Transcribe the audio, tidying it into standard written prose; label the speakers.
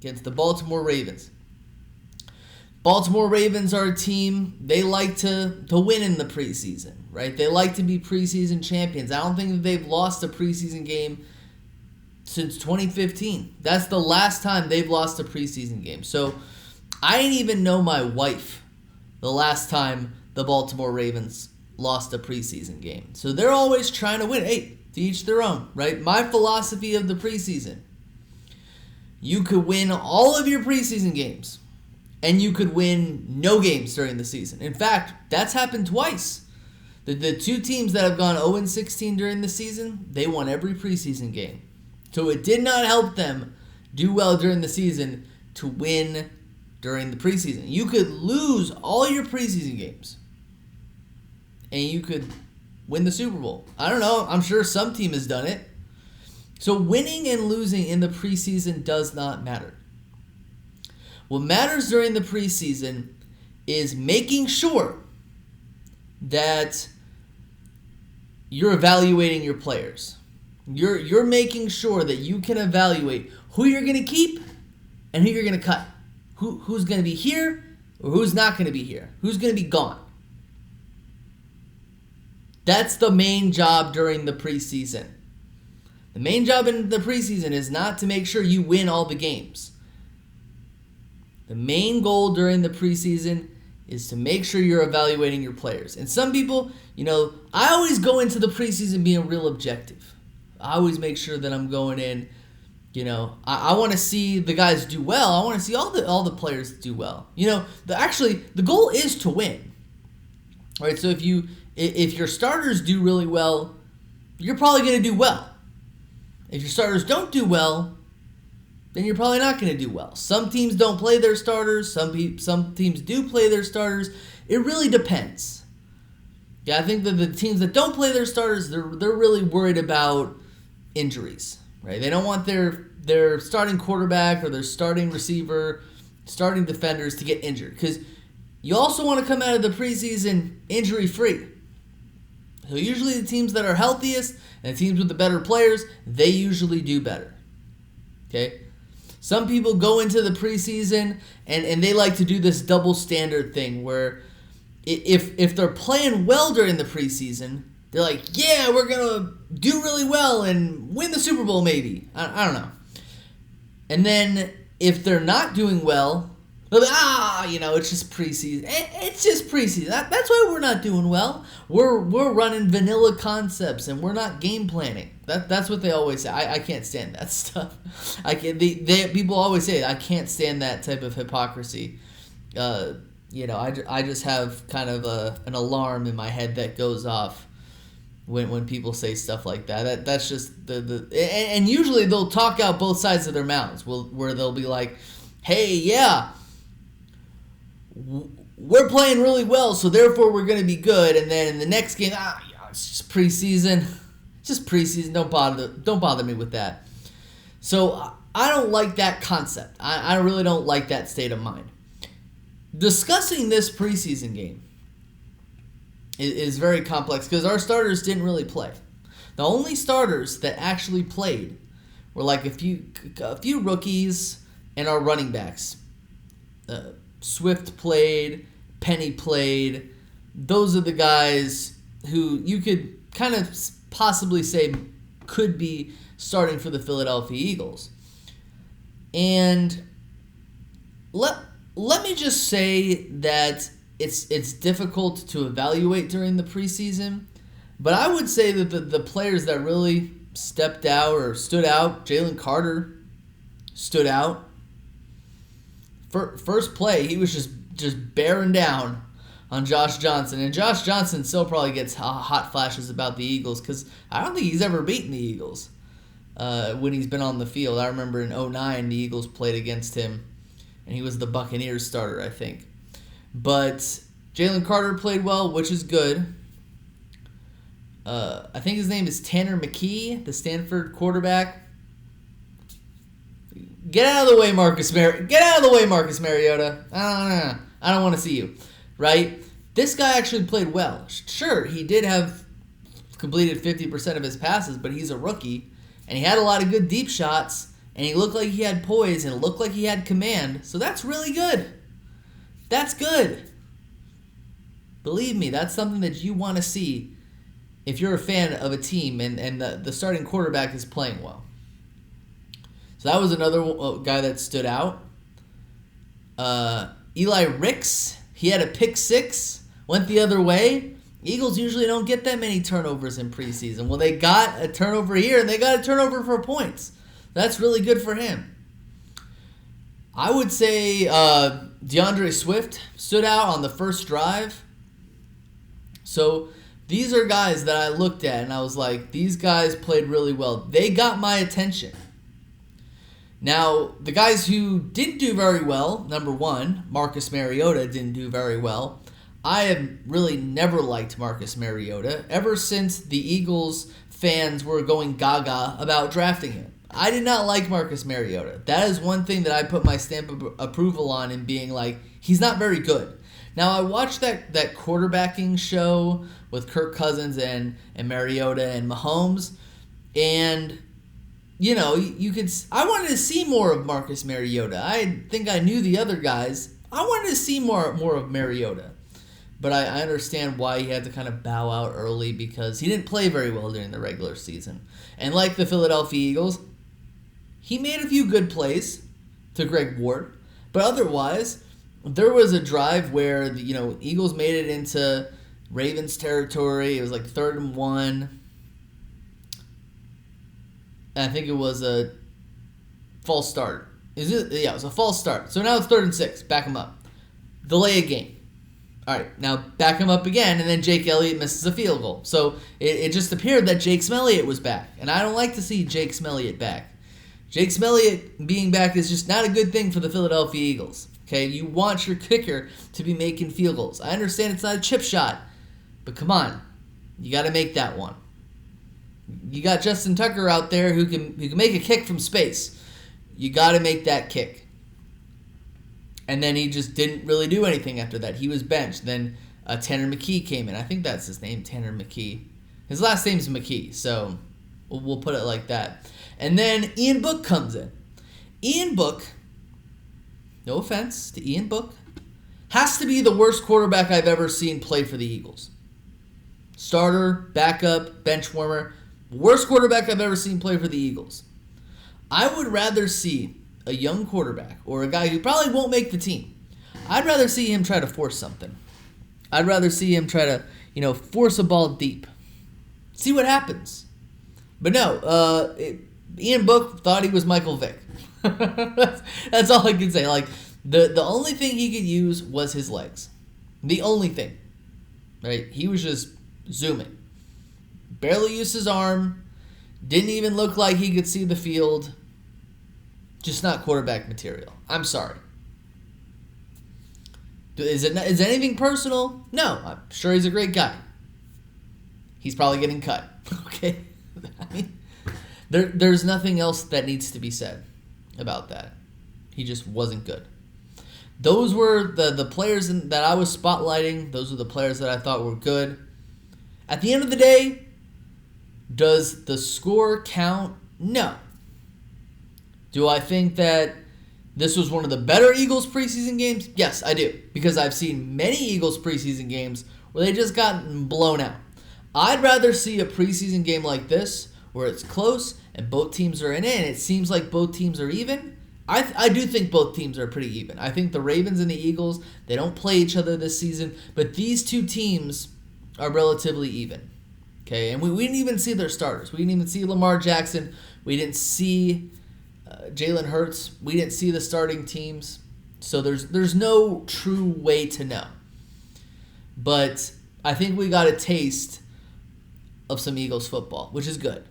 Speaker 1: against the Baltimore Ravens. Baltimore Ravens are a team, they like to win in the preseason, right? They like to be preseason champions. I don't think that they've lost a preseason game since 2015. That's the last time they've lost a preseason game. So I didn't even know my wife the last time the Baltimore Ravens lost a preseason game. So they're always trying to win. Hey, to each their own, right? My philosophy of the preseason, you could win all of your preseason games, and you could win no games during the season. In fact, that's happened twice. The two teams that have gone 0-16 during the season, they won every preseason game. So it did not help them do well during the season to win during the preseason. You could lose all your preseason games, and you could win the Super Bowl. I don't know. I'm sure some team has done it. So winning and losing in the preseason does not matter. What matters during the preseason is making sure that you're evaluating your players. You're making sure that you can evaluate who you're going to keep and who you're going to cut. Who's going to be here or who's not going to be here. Who's going to be gone. That's the main job during the preseason. The main job in the preseason is not to make sure you win all the games. The main goal during the preseason is to make sure you're evaluating your players. And some people, I always go into the preseason being real objective. I always make sure that I'm going in, I want to see the guys do well. I want to see all the players do well. The goal is to win. All right, so if your starters do really well, you're probably going to do well. If your starters don't do well, then you're probably not going to do well. Some teams don't play their starters. Some teams do play their starters. It really depends. Yeah, I think that the teams that don't play their starters, they're really worried about injuries, right? They don't want their starting quarterback or their starting receiver, starting defenders to get injured, because you also want to come out of the preseason injury-free. So usually the teams that are healthiest and the teams with the better players, they usually do better. Okay? Some people go into the preseason and they like to do this double standard thing where if they're playing well during the preseason, they're like, yeah, we're going to do really well and win the Super Bowl maybe. I don't know. And then if they're not doing well, they're like, it's just preseason. It's just preseason. That's why we're not doing well. We're running vanilla concepts and we're not game planning. That's what they always say. I can't stand that stuff. People always say I can't stand that type of hypocrisy. I just have kind of an alarm in my head that goes off when people say stuff like that. That's just and usually they'll talk out both sides of their mouths. Where they'll be like, hey, yeah, we're playing really well, so therefore we're going to be good. And then in the next game, it's just preseason. Just preseason. Don't bother me with that. So I don't like that concept. I really don't like that state of mind. Discussing this preseason game is very complex because our starters didn't really play. The only starters that actually played were like a few rookies and our running backs. Swift played, Penny played. Those are the guys who you could kind of possibly say could be starting for the Philadelphia Eagles. And let me just say that it's difficult to evaluate during the preseason, but I would say that the players that really stepped out or stood out, Jalen Carter stood out. First play, he was just bearing down on Josh Johnson. And Josh Johnson still probably gets hot flashes about the Eagles because I don't think he's ever beaten the Eagles when he's been on the field. I remember in 2009 the Eagles played against him, and he was the Buccaneers starter, I think. But Jalen Carter played well, which is good. I think his name is Tanner McKee, the Stanford quarterback. Get out of the way, Marcus Mariota. I don't want to see you, right? This guy actually played well. Sure, he did have completed 50% of his passes, but he's a rookie, and he had a lot of good deep shots, And he looked like he had poise and it looked like he had command. So that's really good. That's good. Believe me, that's something that you want to see if you're a fan of a team and the starting quarterback is playing well. So that was another guy that stood out. Eli Ricks, he had a pick six, went the other way. Eagles usually don't get that many turnovers in preseason. Well, they got a turnover here, and they got a turnover for points. That's really good for him. I would say DeAndre Swift stood out on the first drive. So these are guys that I looked at, and I was like, these guys played really well. They got my attention. Now, the guys who didn't do very well, number one, Marcus Mariota didn't do very well. I have really never liked Marcus Mariota ever since the Eagles fans were going gaga about drafting him. I did not like Marcus Mariota. That is one thing that I put my stamp of approval on in being like, he's not very good. Now, I watched that quarterbacking show with Kirk Cousins and Mariota and Mahomes, and you know, I wanted to see more of Marcus Mariota. I think I knew the other guys. I wanted to see more of Mariota. But I understand why he had to kind of bow out early because he didn't play very well during the regular season. And like the Philadelphia Eagles, he made a few good plays to Greg Ward. But otherwise, there was a drive where the Eagles made it into Ravens territory. It was like 3rd and 1. I think it was a false start. Yeah, it was a false start. So now it's 3rd and 6. Back him up. Delay a game. All right, now back him up again, and then Jake Elliott misses a field goal. So it just appeared that Jake Elliott was back, and I don't like to see Jake Elliott back. Jake Elliott being back is just not a good thing for the Philadelphia Eagles. Okay, you want your kicker to be making field goals. I understand it's not a chip shot, but come on, you got to make that one. You got Justin Tucker out there who can make a kick from space. You got to make that kick. And then he just didn't really do anything after that. He was benched. Then Tanner McKee came in. I think that's his name, Tanner McKee. His last name's McKee, so we'll put it like that. And then Ian Book comes in. Ian Book, no offense to Ian Book, has to be the worst quarterback I've ever seen play for the Eagles. Starter, backup, bench warmer. Worst quarterback I've ever seen play for the Eagles. I would rather see a young quarterback or a guy who probably won't make the team. I'd rather see him try to force something. I'd rather see him try to, force a ball deep. See what happens. But no, Ian Book thought he was Michael Vick. That's all I can say. Like, the only thing he could use was his legs. The only thing. Right? He was just zooming. Barely used his arm. Didn't even look like he could see the field. Just not quarterback material. I'm sorry. Is anything personal? No. I'm sure he's a great guy. He's probably getting cut. Okay? I mean, there's nothing else that needs to be said about that. He just wasn't good. Those were the players that I was spotlighting. Those were the players that I thought were good. At the end of the day, does the score count? No. Do I think that this was one of the better Eagles preseason games? Yes, I do. Because I've seen many Eagles preseason games where they just got blown out. I'd rather see a preseason game like this where it's close and both teams are in it and it seems like both teams are even. I do think both teams are pretty even. I think the Ravens and the Eagles, they don't play each other this season, but these two teams are relatively even. Okay, and we didn't even see their starters. We didn't even see Lamar Jackson. We didn't see Jalen Hurts. We didn't see the starting teams. So there's no true way to know. But I think we got a taste of some Eagles football, which is good.